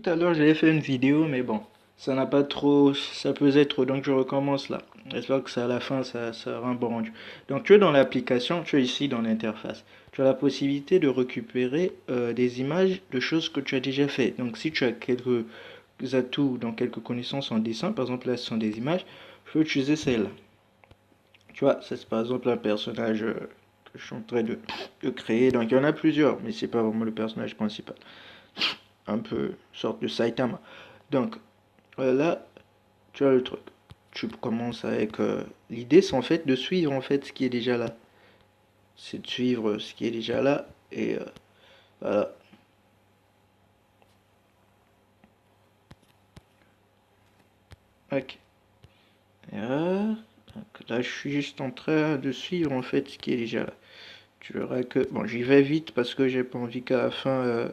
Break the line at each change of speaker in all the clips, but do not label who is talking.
Tout à l'heure, j'avais fait une vidéo, mais bon, ça n'a pas trop, ça pesait trop, donc je recommence là. J'espère que ça, à la fin, ça aura un bon rendu. Donc, tu es dans l'application, tu es ici dans l'interface. Tu as la possibilité de récupérer des images de choses que tu as déjà fait. Donc, si tu as quelques atouts, dans quelques connaissances en dessin, par exemple, là, ce sont des images, je peux utiliser celle-là. Tu vois, ça c'est par exemple un personnage que je suis en train de créer. Donc, il y en a plusieurs, mais c'est pas vraiment le personnage principal. Un peu sorte de Saitama. Donc, là, tu as le truc. Tu commences avec l'idée, c'est en fait de suivre en fait ce qui est déjà là. C'est de suivre ce qui est déjà là et voilà. Ok. Donc là, je suis juste en train de suivre en fait ce qui est déjà là. Tu verras que bon, j'y vais vite parce que j'ai pas envie qu'à la fin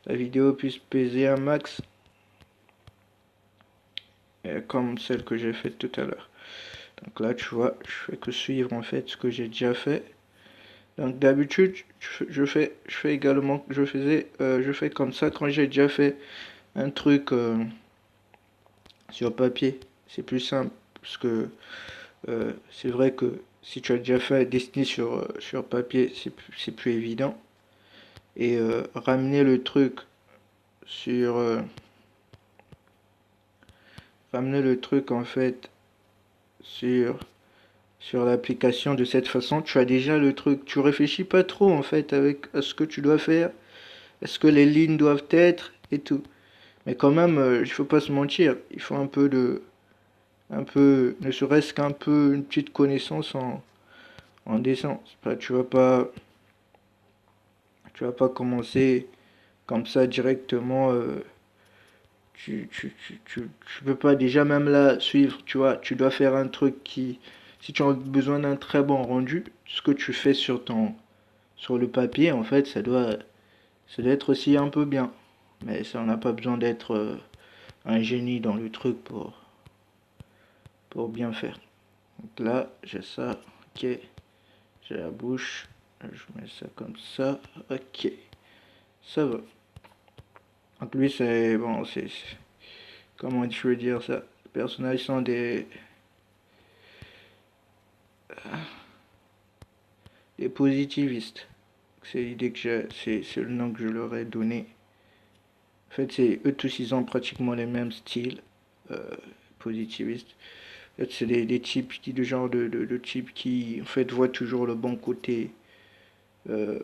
la vidéo puisse peser un max comme celle que j'ai faite tout à l'heure. Donc là, tu vois, je fais que suivre en fait ce que j'ai déjà fait. Donc d'habitude, je fais également, je fais comme ça quand j'ai déjà fait un truc sur papier. C'est plus simple parce que c'est vrai que si tu as déjà fait dessiner sur papier, c'est plus évident. Et sur, euh, ramener le truc en fait sur sur l'application de cette façon, tu as déjà le truc. Tu réfléchis pas trop en fait avec à ce que tu dois faire, est-ce que les lignes doivent être et tout. Mais quand même, il faut pas se mentir, il faut ne serait-ce qu'un peu, une petite connaissance en dessin. Tu vas pas commencer comme ça directement. Tu peux pas déjà même là suivre, tu vois. Tu dois faire un truc si tu as besoin d'un très bon rendu, ce que tu fais sur le papier, en fait, ça doit être aussi un peu bien. Mais ça, on n'a pas besoin d'être un génie dans le truc pour bien faire. Donc là, j'ai ça. Ok. J'ai la bouche. Je mets ça comme ça. Ok. Ça va. Donc lui, c'est... Bon, comment je veux dire ça? Les personnages sont des positivistes. C'est l'idée que j'ai. C'est le nom que je leur ai donné. En fait, c'est eux tous, ils ont pratiquement les mêmes styles positivistes. En fait, c'est des types, du genre de types qui, en fait, voient toujours le euh,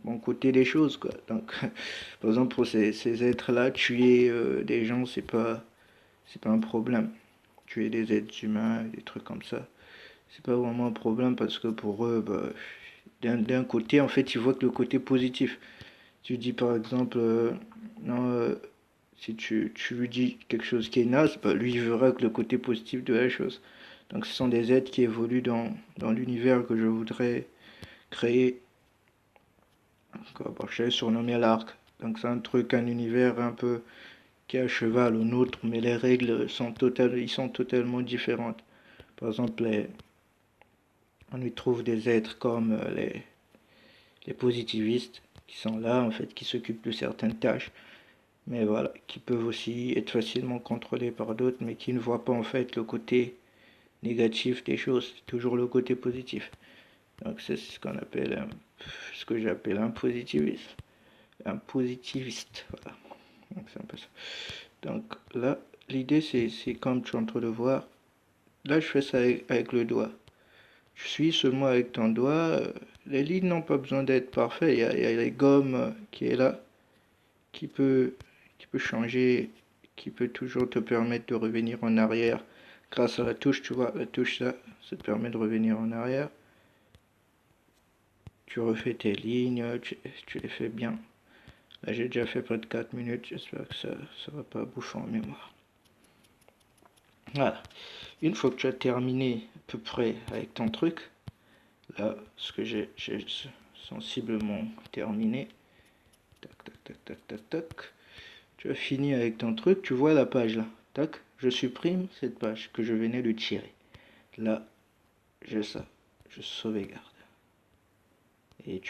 bon côté des choses, quoi. Donc, par exemple, pour ces êtres-là, tuer des gens, c'est pas un problème. Tuer des êtres humains, des trucs comme ça, c'est pas vraiment un problème parce que pour eux, bah, d'un côté, en fait, ils voient que le côté positif. Tu dis par exemple, non, si tu lui dis quelque chose qui est naze, bah, lui, il verra que le côté positif de la chose. Donc, ce sont des êtres qui évoluent dans l'univers que je voudrais créer. Quoi, bon, je l'ai surnommé l'arc. Donc, c'est un truc, un univers un peu qui est à cheval au nôtre, mais les règles ils sont totalement différentes. Par exemple, on y trouve des êtres comme les positivistes, qui sont là, en fait, qui s'occupent de certaines tâches, mais voilà, qui peuvent aussi être facilement contrôlés par d'autres, mais qui ne voient pas, en fait, le côté négatif des choses, c'est toujours le côté positif. Donc, c'est ce que j'appelle un positiviste. Un positiviste, voilà. Donc, c'est un peu ça. Donc, là, l'idée, c'est comme tu es en train de voir, là, je fais ça avec le doigt. Je suis seulement avec ton doigt. Les lignes n'ont pas besoin d'être parfaites. Il y a les gommes qui est là, qui peut, qui peut changer, qui peut toujours te permettre de revenir en arrière. Grâce à la touche, tu vois, la touche là, ça te permet de revenir en arrière. Tu refais tes lignes, tu les fais bien. Là, j'ai déjà fait près de 4 minutes. J'espère que ça va pas bouffer en mémoire. Voilà. Une fois que tu as terminé à peu près avec ton truc, là, ce que j'ai sensiblement terminé. Tac, tac, tac, tac, tac, tac. Tu as fini avec ton truc, tu vois la page là. Tac, je supprime cette page que je venais de tirer. Là, j'ai ça. Je sauvegarde. Et